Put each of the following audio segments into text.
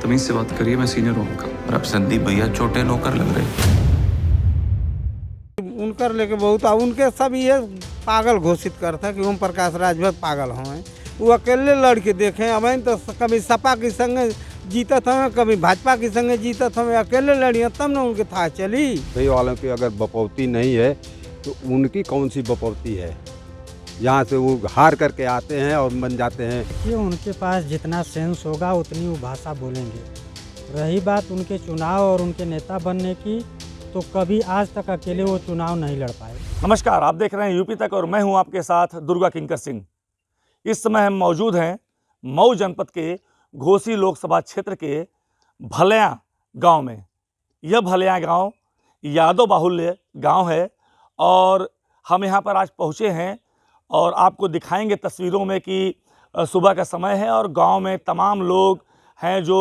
तमीज से बात करिए, मैं सीनियर हूँ आपका। और अब संदीप भैया छोटे नौकर लग रहे। उनकर लेके बहुत उनके सब ये पागल घोषित करता कि ओम प्रकाश राजभर पागल हैं। वो अकेले लड़के देखे अब तो कभी सपा के संगे जीतत हमें, कभी भाजपा के संगे जीतत हमें, अकेले लड़िए तब ना उनके था चली। कई वालों की अगर बपौती नहीं है तो उनकी कौन सी बपौती है, यहाँ से वो हार करके आते हैं और बन जाते हैं। कि उनके पास जितना सेंस होगा उतनी वो भाषा बोलेंगे। रही बात उनके चुनाव और उनके नेता बनने की, तो कभी आज तक अकेले वो चुनाव नहीं लड़ पाए। नमस्कार, आप देख रहे हैं यूपी तक और मैं हूं आपके साथ दुर्गा किंकर सिंह। इस समय हम मौजूद हैं मऊ जनपद के घोसी लोकसभा क्षेत्र के भलिया गांव में। यह भलिया गांव यादव बाहुल्य गांव है और हम यहां पर आज पहुंचे हैं और आपको दिखाएंगे तस्वीरों में कि सुबह का समय है और गांव में तमाम लोग हैं जो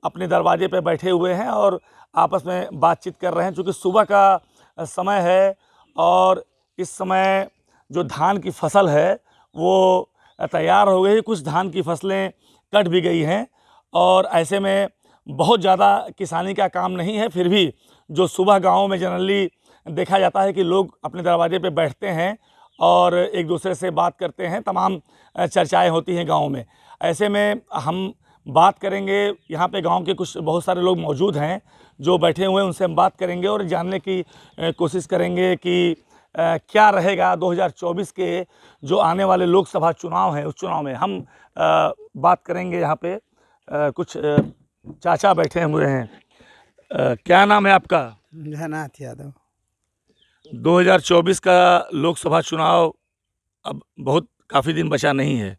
अपने दरवाजे पर बैठे हुए हैं और आपस में बातचीत कर रहे हैं। चूँकि सुबह का समय है और इस समय जो धान की फसल है वो तैयार हो गई, कुछ धान की फसलें कट भी गई हैं और ऐसे में बहुत ज़्यादा किसानी का काम नहीं है। फिर भी जो सुबह गाँव में जनरली देखा जाता है कि लोग अपने दरवाजे पे बैठते हैं और एक दूसरे से बात करते हैं, तमाम चर्चाएं होती हैं गाँव में। ऐसे में हम बात करेंगे, यहाँ पे गांव के कुछ बहुत सारे लोग मौजूद हैं जो बैठे हुए हैं, उनसे हम बात करेंगे और जानने की कोशिश करेंगे कि क्या रहेगा 2024 के जो आने वाले लोकसभा चुनाव हैं, उस चुनाव में हम बात करेंगे। यहाँ पे कुछ चाचा बैठे हुए हैं। क्या नाम है आपका? जगन्नाथ यादव। 2024 का लोकसभा चुनाव अब बहुत काफ़ी दिन बचा नहीं है,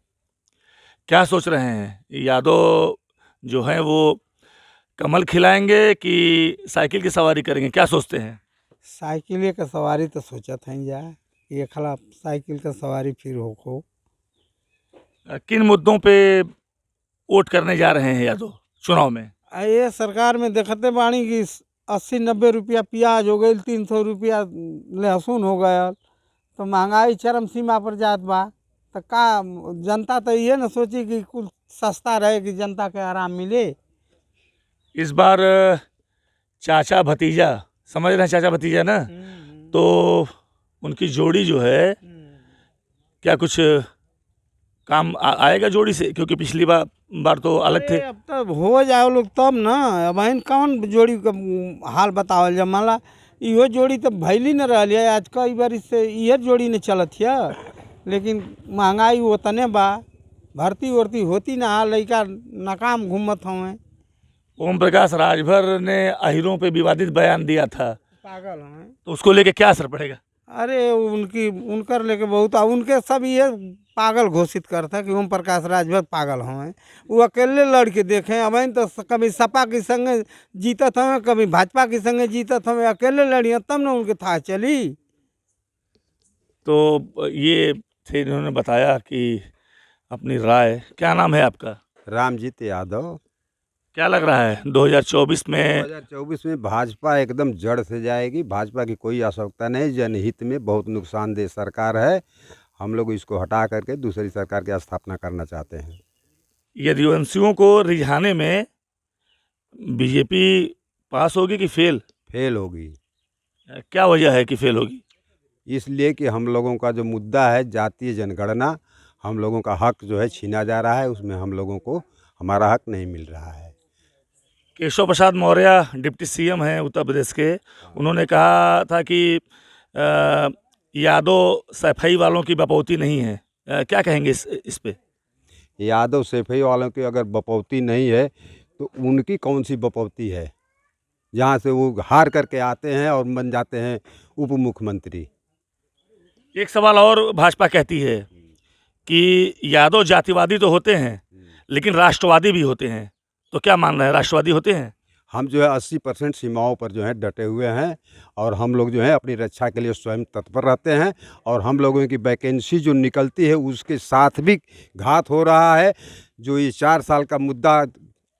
क्या सोच रहे हैं? यादव जो हैं वो कमल खिलाएंगे कि साइकिल की सवारी करेंगे, क्या सोचते हैं? साइकिल का सवारी तो सोचत हैं जा ये खला साइकिल का सवारी फिर हो। किन मुद्दों पे वोट करने जा रहे हैं यादव चुनाव में? ये सरकार में देखते बाणी कि 80-90 रुपया प्याज हो गई, 300 रुपया लहसुन हो गया, तो महंगाई चरम सीमा पर जात बा। तो का जनता तो ये न सोची कि कुछ सस्ता रहे कि जनता के आराम मिले। इस बार चाचा भतीजा, समझ रहे हैं चाचा भतीजा ना, तो उनकी जोड़ी जो है क्या कुछ काम आएगा जोड़ी से? क्योंकि पिछली बार तो अलग थे। अब तब हो जाओ लोग तब ना, अब इन कौन जोड़ी का हाल बतावल जब माला इहो जोड़ी तो भैली न रही है। आज कई बार इससे यह जोड़ी न चलत है, लेकिन महंगाई उतने बा, भर्ती वर्ती होती ना, लड़का नाकाम घूमत हमें। ओम प्रकाश राजभर ने अहिरों पे विवादित बयान दिया था, पागल हैं तो उसको लेके क्या असर पड़ेगा? अरे उनकर लेके बहुत उनके सब ये पागल घोषित करता कि ओम प्रकाश राजभर पागल हैं। वो अकेले लड़के देखे अब तो कभी सपा के संगे जीतत हमें, कभी भाजपा के संगे जीतत हमें, अकेले लड़िए तब ना उनके था चली। तो ये थे इन्होंने बताया कि अपनी राय। क्या नाम है आपका? रामजीत यादव। क्या लग रहा है 2024 में? 2024 में भाजपा एकदम जड़ से जाएगी। भाजपा की कोई आवश्यकता नहीं, जनहित में बहुत नुकसानदेह सरकार है। हम लोग इसको हटा करके दूसरी सरकार की स्थापना करना चाहते हैं। यदुवंशियों को रिझाने में बीजेपी पास होगी कि फेल? फेल होगी। क्या वजह है कि फेल होगी? इसलिए कि हम लोगों का जो मुद्दा है जातीय जनगणना, हम लोगों का हक जो है छीना जा रहा है, उसमें हम लोगों को हमारा हक नहीं मिल रहा है। केशव प्रसाद मौर्य डिप्टी सीएम हैं उत्तर प्रदेश के, उन्होंने कहा था कि यादव सफाई वालों की बपौती नहीं है। क्या कहेंगे इस पे? यादव सफाई वालों की अगर बपौती नहीं है तो उनकी कौन सी बपौती है, जहाँ से वो हार करके आते हैं और बन जाते हैं उप मुख्यमंत्री। एक सवाल और भाजपा कहती है कि यादव जातिवादी तो होते हैं लेकिन राष्ट्रवादी भी होते हैं, तो क्या मान रहे हैं, राष्ट्रवादी होते हैं? हम जो है 80% सीमाओं पर जो है डटे हुए हैं और हम लोग जो है अपनी रक्षा के लिए स्वयं तत्पर रहते हैं और हम लोगों की वैकेंसी जो निकलती है उसके साथ भी घात हो रहा है। जो ये 4 साल का मुद्दा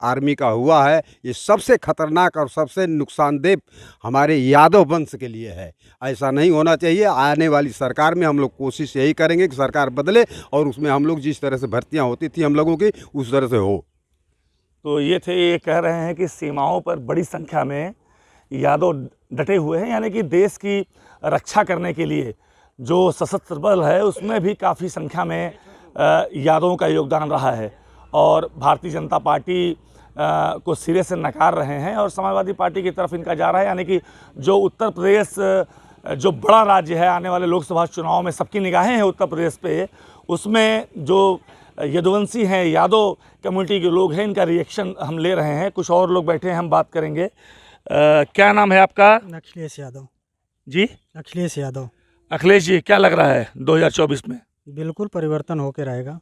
आर्मी का हुआ है, ये सबसे खतरनाक और सबसे नुकसानदेह हमारे यादव वंश के लिए है। ऐसा नहीं होना चाहिए। आने वाली सरकार में हम लोग कोशिश यही करेंगे कि सरकार बदले और उसमें हम लोग जिस तरह से भर्तियां होती थी हम लोगों की उस तरह से हो। तो ये थे, ये कह रहे हैं कि सीमाओं पर बड़ी संख्या में यादव डटे हुए हैं, यानी कि देश की रक्षा करने के लिए जो सशस्त्र बल है उसमें भी काफ़ी संख्या में यादवों का योगदान रहा है। और भारतीय जनता पार्टी को सिरे से नकार रहे हैं और समाजवादी पार्टी की तरफ इनका जा रहा है, यानी कि जो उत्तर प्रदेश जो बड़ा राज्य है, आने वाले लोकसभा चुनाव में सबकी निगाहें हैं उत्तर प्रदेश पे, उसमें जो यदुवंशी हैं, यादव कम्युनिटी के लोग हैं, इनका रिएक्शन हम ले रहे हैं। कुछ और लोग बैठे हैं, हम बात करेंगे। क्या नाम है आपका? अखिलेश यादव। जी, अखिलेश यादव। अखिलेश जी, क्या लग रहा है 2024 में? बिल्कुल परिवर्तन होके रहेगा।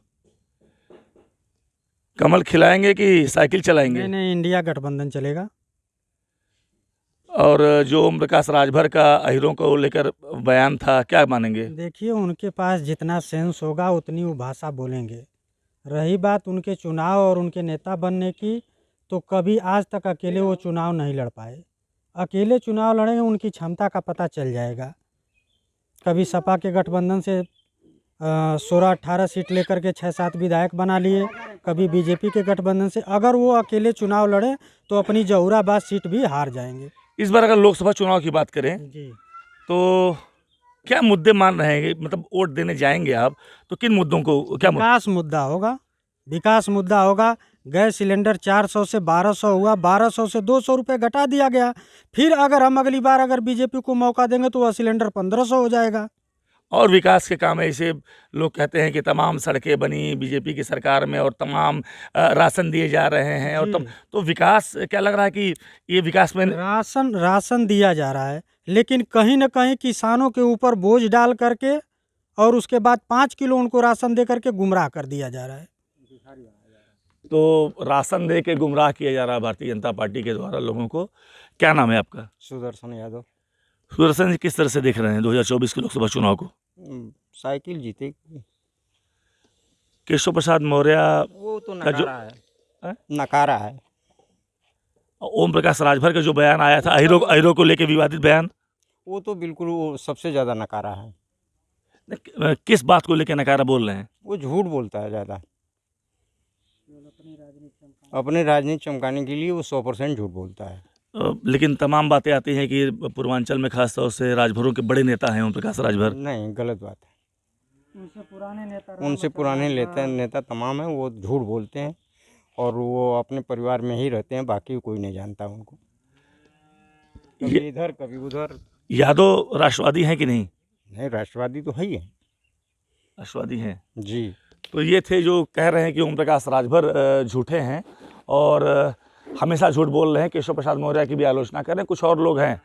कमल खिलाएंगे कि साइकिल चलाएंगे? नहीं, इंडिया गठबंधन चलेगा। और जो ओम प्रकाश राजभर का अहिरों को लेकर बयान था, क्या मानेंगे? देखिए, उनके पास जितना सेंस होगा उतनी वो भाषा बोलेंगे। रही बात उनके चुनाव और उनके नेता बनने की, तो कभी आज तक अकेले वो चुनाव नहीं लड़ पाए। अकेले चुनाव लड़ेंगे, उनकी क्षमता का पता चल जाएगा। कभी सपा के गठबंधन से 16-18 सीट लेकर के 6-7 विधायक बना लिए, कभी बीजेपी के गठबंधन से। अगर वो अकेले चुनाव लड़े तो अपनी जहूराबाद सीट भी हार जाएंगे। इस बार अगर लोकसभा चुनाव की बात करें जी, तो क्या मुद्दे मान रहे हैं, मतलब वोट देने जाएंगे आप तो किन मुद्दों को, क्या मुद्दा? विकास मुद्दा होगा। विकास मुद्दा होगा। गैस सिलेंडर 400 से 1200 हुआ, 1200 से 200 रुपये घटा दिया गया। फिर अगर हम अगली बार अगर बीजेपी को मौका देंगे तो वह सिलेंडर 1500 हो जाएगा। और विकास के काम ऐसे लोग कहते हैं कि तमाम सड़कें बनी बीजेपी की सरकार में और तमाम राशन दिए जा रहे हैं, और तो विकास क्या लग रहा है कि ये विकास में राशन दिया जा रहा है, लेकिन कहीं ना कहीं किसानों के ऊपर बोझ डाल करके और उसके बाद 5 किलो उनको राशन दे करके गुमराह कर दिया जा रहा है। तो राशन दे के गुमराह किया जा रहा है भारतीय जनता पार्टी के द्वारा लोगों को। क्या नाम है आपका? सुदर्शन यादव। सुदर्शन जी, किस तरह से देख रहे हैं 2024 के लोकसभा चुनाव को? साइकिल जीतेगी। केशव प्रसाद मौर्य वो तो का जो नकारा है। ओम प्रकाश राजभर का जो बयान आया था अहिरों को लेके विवादित बयान, वो तो बिल्कुल वो सबसे ज़्यादा नकारा है। किस बात को लेकर नकारा बोल रहे हैं? वो झूठ बोलता है ज़्यादा। अपनी राजनीति चमकाने के लिए वो 100% झूठ बोलता है। लेकिन तमाम बातें आती हैं कि पूर्वांचल में खासतौर से राजभरों के बड़े नेता हैं ओम प्रकाश राजभर। नहीं, गलत बात है। उनसे पुराने नेता तमाम हैं, वो झूठ बोलते हैं और वो अपने परिवार में ही रहते हैं, बाकी कोई नहीं जानता उनको। कभी इधर कभी उधर। यादव राष्ट्रवादी हैं कि नहीं? नहीं, राष्ट्रवादी तो है ही है। राष्ट्रवादी हैं जी। तो ये थे जो कह रहे हैं कि ओम प्रकाश राजभर झूठे हैं और हमेशा झूठ बोल रहे हैं। केशव प्रसाद मौर्य की भी आलोचना करें। कुछ और लोग हैं,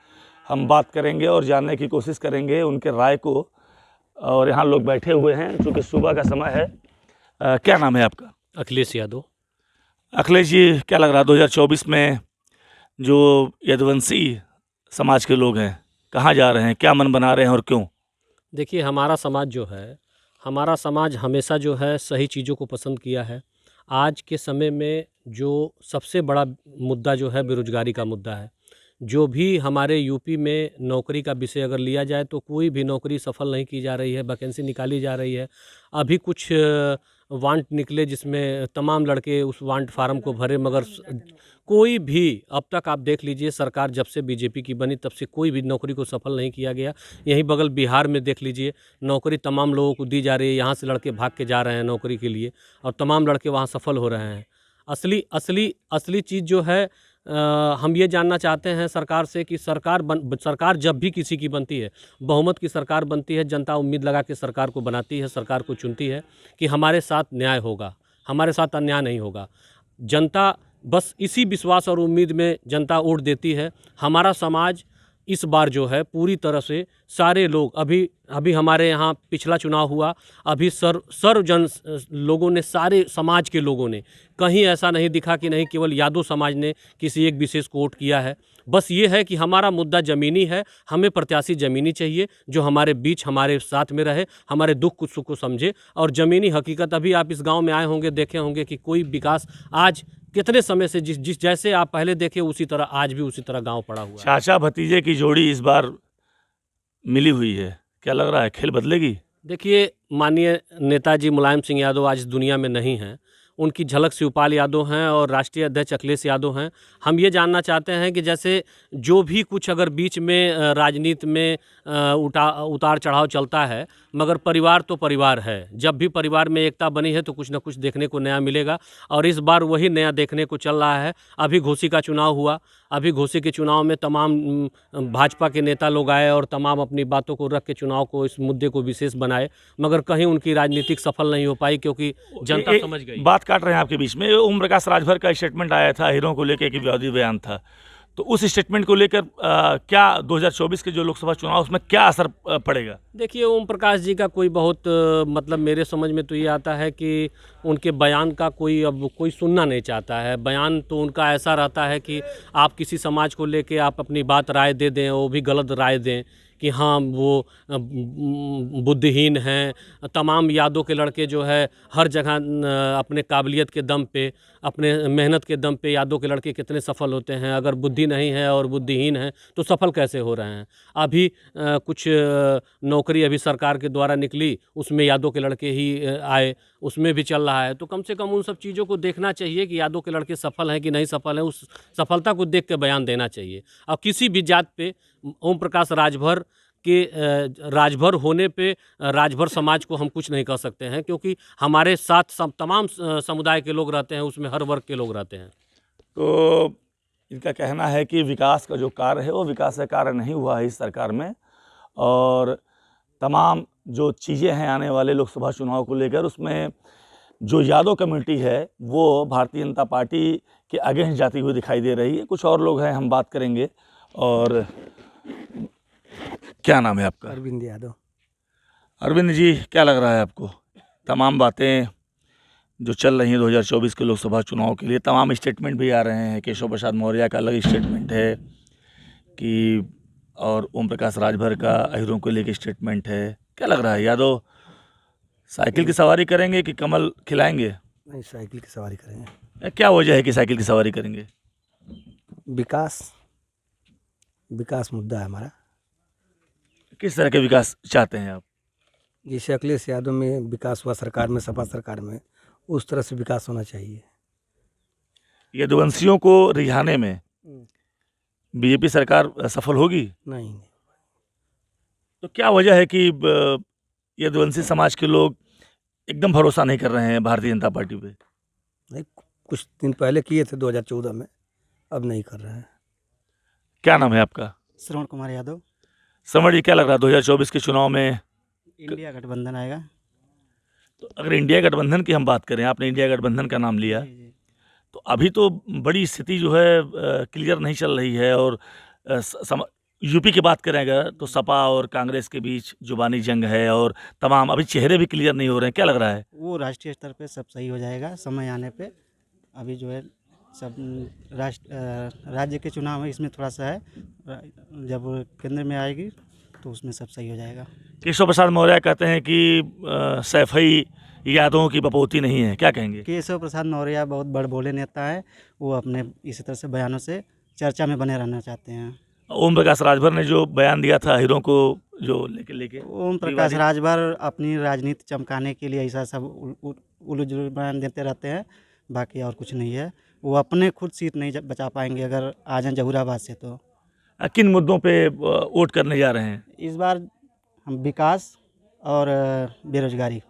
हम बात करेंगे और जानने की कोशिश करेंगे उनके राय को। और यहाँ लोग बैठे हुए हैं, चूँकि सुबह का समय है। क्या नाम है आपका? अखिलेश यादव। अखिलेश जी, क्या लग रहा है 2024 में जो यदुवंशी समाज के लोग हैं कहाँ जा रहे हैं, क्या मन बना रहे हैं और क्यों? देखिए, हमारा समाज हमेशा जो है सही चीज़ों को पसंद किया है। आज के समय में जो सबसे बड़ा मुद्दा जो है बेरोजगारी का मुद्दा है। जो भी हमारे यूपी में नौकरी का विषय अगर लिया जाए तो कोई भी नौकरी सफल नहीं की जा रही है, वैकेंसी निकाली जा रही है। अभी कुछ वांट निकले जिसमें तमाम लड़के उस वांट फार्म को भरे, मगर कोई भी अब तक आप देख लीजिए, सरकार जब से बीजेपी की बनी तब से कोई भी नौकरी को सफल नहीं किया गया। यहीं बगल बिहार में देख लीजिए, नौकरी तमाम लोगों को दी जा रही है। यहाँ से लड़के भाग के जा रहे हैं नौकरी के लिए और तमाम लड़के वहाँ सफल हो रहे हैं। असली चीज़ जो है, हम ये जानना चाहते हैं सरकार से कि सरकार जब भी किसी की बनती है, बहुमत की सरकार बनती है, जनता उम्मीद लगा के सरकार को बनाती है, सरकार को चुनती है कि हमारे साथ न्याय होगा, हमारे साथ अन्याय नहीं होगा। जनता बस इसी विश्वास और उम्मीद में जनता वोट देती है। हमारा समाज इस बार जो है पूरी तरह से सारे लोग, अभी हमारे यहाँ पिछला चुनाव हुआ, अभी सर्व लोगों ने, सारे समाज के लोगों ने, कहीं ऐसा नहीं दिखा कि नहीं केवल यादव समाज ने किसी एक विशेष को वोट किया है। बस ये है कि हमारा मुद्दा ज़मीनी है, हमें प्रत्याशी ज़मीनी चाहिए जो हमारे बीच, हमारे साथ में रहे, हमारे दुख सुख को समझे। और ज़मीनी हकीकत, अभी आप इस गांव में आए होंगे, देखे होंगे कि कोई विकास आज कितने समय से जिस जैसे आप पहले देखे उसी तरह आज भी उसी तरह गांव पड़ा हुआ है। चाचा भतीजे की जोड़ी इस बार मिली हुई है, क्या लग रहा है खेल बदलेगी? देखिए, माननीय नेताजी मुलायम सिंह यादव आज दुनिया में नहीं हैं। उनकी झलक शिवपाल यादव हैं और राष्ट्रीय अध्यक्ष अखिलेश यादव हैं। हम ये जानना चाहते हैं कि जैसे जो भी कुछ अगर बीच में राजनीति में उतार चढ़ाव चलता है, मगर परिवार तो परिवार है। जब भी परिवार में एकता बनी है तो कुछ ना कुछ देखने को नया मिलेगा, और इस बार वही नया देखने को चल रहा है। अभी घोसी का चुनाव हुआ, अभी घोसी के चुनाव में तमाम भाजपा के नेता लोग आए और तमाम अपनी बातों को रख के चुनाव को, इस मुद्दे को विशेष बनाए, मगर कहीं उनकी राजनीतिक सफल नहीं हो पाई क्योंकि जनता समझ गई। बात काट रहे हैं आपके बीच में, ओम प्रकाश राजभर का स्टेटमेंट आया था, हीरों को लेकर एक विवादित बयान था, तो उस स्टेटमेंट को लेकर क्या 2024 के जो लोकसभा चुनाव उसमें क्या असर पड़ेगा? देखिए, ओम प्रकाश जी का कोई बहुत मतलब मेरे समझ में तो ये आता है कि उनके बयान का कोई अब कोई सुनना नहीं चाहता है। बयान तो उनका ऐसा रहता है कि आप किसी समाज को लेके आप अपनी बात राय दे दें, वो भी गलत राय दें कि हाँ वो बुद्धिहीन हैं। तमाम यादों के लड़के जो है हर जगह अपने काबिलियत के दम पे, अपने मेहनत के दम पे यादों के लड़के कितने सफल होते हैं। अगर बुद्धि नहीं है और बुद्धिहीन है तो सफल कैसे हो रहे हैं? अभी कुछ नौकरी अभी सरकार के द्वारा निकली, उसमें यादों के लड़के ही आए, उसमें भी चल रहा है। तो कम से कम उन सब चीज़ों को देखना चाहिए कि यादों के लड़के सफल हैं कि नहीं सफल हैं, उस सफलता को देख के बयान देना चाहिए। और किसी भी जात पे ओम प्रकाश राजभर के राजभर होने पे राजभर समाज को हम कुछ नहीं कह सकते हैं, क्योंकि हमारे साथ तमाम समुदाय के लोग रहते हैं, उसमें हर वर्ग के लोग रहते हैं। तो इनका कहना है कि विकास का जो कार्य है वो विकास का कार्य नहीं हुआ है इस सरकार में, और तमाम जो चीज़ें हैं आने वाले लोकसभा चुनाव को लेकर, उसमें जो यादव कम्युनिटी है वो भारतीय जनता पार्टी के अगेंस्ट जाती हुई दिखाई दे रही है। कुछ और लोग हैं, हम बात करेंगे। और क्या नाम है आपका? अरविंद यादव। अरविंद जी, क्या लग रहा है आपको? तमाम बातें जो चल रही हैं 2024 के लोकसभा चुनाव के लिए, तमाम स्टेटमेंट भी आ रहे हैं। केशव प्रसाद मौर्य का अलग स्टेटमेंट है कि, और ओम प्रकाश राजभर का अहिरों को लेकर स्टेटमेंट है। क्या लग रहा है, यादव साइकिल की सवारी करेंगे कि कमल खिलाएंगे? नहीं, साइकिल की सवारी करेंगे। क्या वजह है कि साइकिल की सवारी करेंगे? विकास मुद्दा है हमारा। किस तरह के विकास चाहते हैं आप? जैसे अखिलेश यादव में विकास हुआ सरकार में, सपा सरकार में, उस तरह से विकास होना चाहिए। यदुवंशियों को रिझाने में बीजेपी सरकार सफल होगी? नहीं। तो क्या वजह है कि यदुवंशी समाज के लोग एकदम भरोसा नहीं कर रहे हैं भारतीय जनता पार्टी पे? नहीं, कुछ दिन पहले किए थे 2014 में, अब नहीं कर रहे हैं। क्या नाम है आपका? श्रवण कुमार यादव। समझ जी, क्या लग रहा है 2024 के चुनाव में इंडिया गठबंधन आएगा। तो अगर इंडिया गठबंधन की हम बात करें, आपने इंडिया गठबंधन का नाम लिया, तो अभी तो बड़ी स्थिति जो है क्लियर नहीं चल रही है। और यूपी की बात करें अगर, तो सपा और कांग्रेस के बीच जुबानी जंग है और तमाम अभी चेहरे भी क्लियर नहीं हो रहे हैं। क्या लग रहा है? वो राष्ट्रीय स्तर पे सब सही हो जाएगा समय आने पे। अभी जो है सब राज्य के चुनाव है, इसमें थोड़ा सा है, जब केंद्र में आएगी तो उसमें सब सही हो जाएगा। केशव प्रसाद मौर्य कहते हैं कि सैफई यादवों की बपौती नहीं है, क्या कहेंगे? केशव प्रसाद मौर्य बहुत बड़ बोले नेता है, वो अपने इसी तरह से बयानों से चर्चा में बने रहना चाहते हैं। ओम प्रकाश राजभर ने जो बयान दिया था हीरों को जो लेके ओम प्रकाश राजभर अपनी राजनीति चमकाने के लिए ऐसा सब उलझुल बयान देते रहते हैं, बाकी और कुछ नहीं है। वो अपने खुद सीट नहीं बचा पाएंगे अगर आ जाएं जहूराबाद से। तो किन मुद्दों पे वोट करने जा रहे हैं इस बार? हम विकास और बेरोजगारी।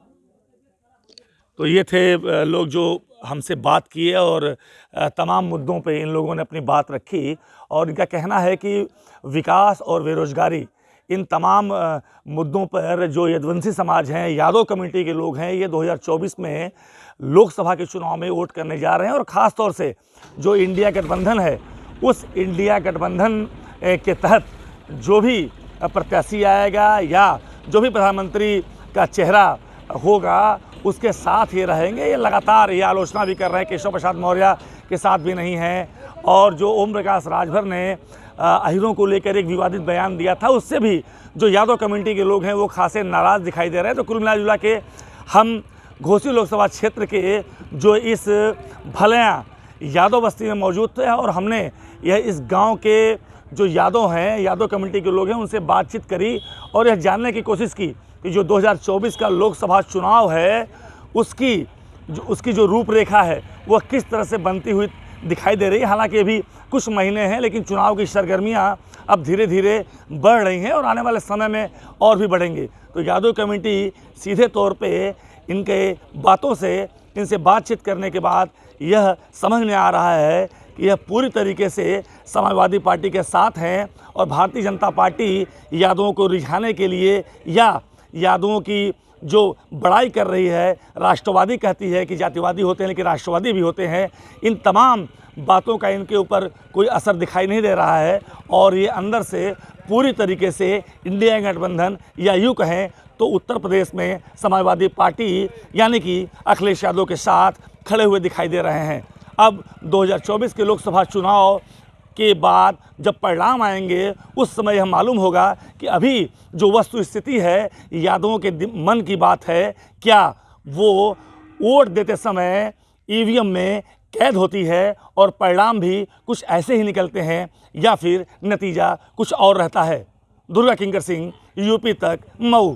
तो ये थे लोग जो हमसे बात किए और तमाम मुद्दों पे इन लोगों ने अपनी बात रखी। और इनका कहना है कि विकास और बेरोजगारी, इन तमाम मुद्दों पर जो यदुवंशी समाज हैं, यादव कम्युनिटी के लोग हैं, ये 2024 में लोकसभा के चुनाव में वोट करने जा रहे हैं। और ख़ास तौर से जो इंडिया गठबंधन है, उस इंडिया गठबंधन के तहत जो भी प्रत्याशी आएगा या जो भी प्रधानमंत्री का चेहरा होगा, उसके साथ ये रहेंगे। ये लगातार ये आलोचना भी कर रहे हैं, केशव प्रसाद मौर्य के साथ भी नहीं हैं। और जो ओम प्रकाश राजभर ने अहिरों को लेकर एक विवादित बयान दिया था, उससे भी जो यादव कम्युनिटी के लोग हैं वो खासे नाराज़ दिखाई दे रहे हैं। तो कुल मिला जुला के हम घोसी लोकसभा क्षेत्र के जो इस भलैया यादव बस्ती में मौजूद थे और हमने यह इस गांव के जो यादव हैं, यादव कम्युनिटी के लोग हैं, उनसे बातचीत करी और यह जानने की कोशिश की कि जो 2024 का लोकसभा चुनाव है उसकी उसकी जो रूपरेखा है वह किस तरह से बनती हुई दिखाई दे रही है। हालांकि अभी कुछ महीने हैं, लेकिन चुनाव की सरगर्मियां अब धीरे धीरे बढ़ रही हैं और आने वाले समय में और भी बढ़ेंगी। तो यादव कमेटी सीधे तौर पे इनके बातों से, इनसे बातचीत करने के बाद यह समझ में आ रहा है कि यह पूरी तरीके से समाजवादी पार्टी के साथ हैं और भारतीय जनता पार्टी यादवों को रिझाने के लिए या यादवों की जो बड़ाई कर रही है, राष्ट्रवादी कहती है कि जातिवादी होते हैं लेकिन राष्ट्रवादी भी होते हैं, इन तमाम बातों का इनके ऊपर कोई असर दिखाई नहीं दे रहा है और ये अंदर से पूरी तरीके से इंडिया गठबंधन या यूँ कहें तो उत्तर प्रदेश में समाजवादी पार्टी यानी कि अखिलेश यादव के साथ खड़े हुए दिखाई दे रहे हैं। अब 2024 के लोकसभा चुनाव के बाद जब परिणाम आएंगे उस समय यह मालूम होगा कि अभी जो वस्तु स्थिति है यादवों के मन की बात है, क्या वो वोट देते समय ईवीएम में कैद होती है और परिणाम भी कुछ ऐसे ही निकलते हैं या फिर नतीजा कुछ और रहता है। दुर्गा किंकर सिंह, यूपी तक, मऊ।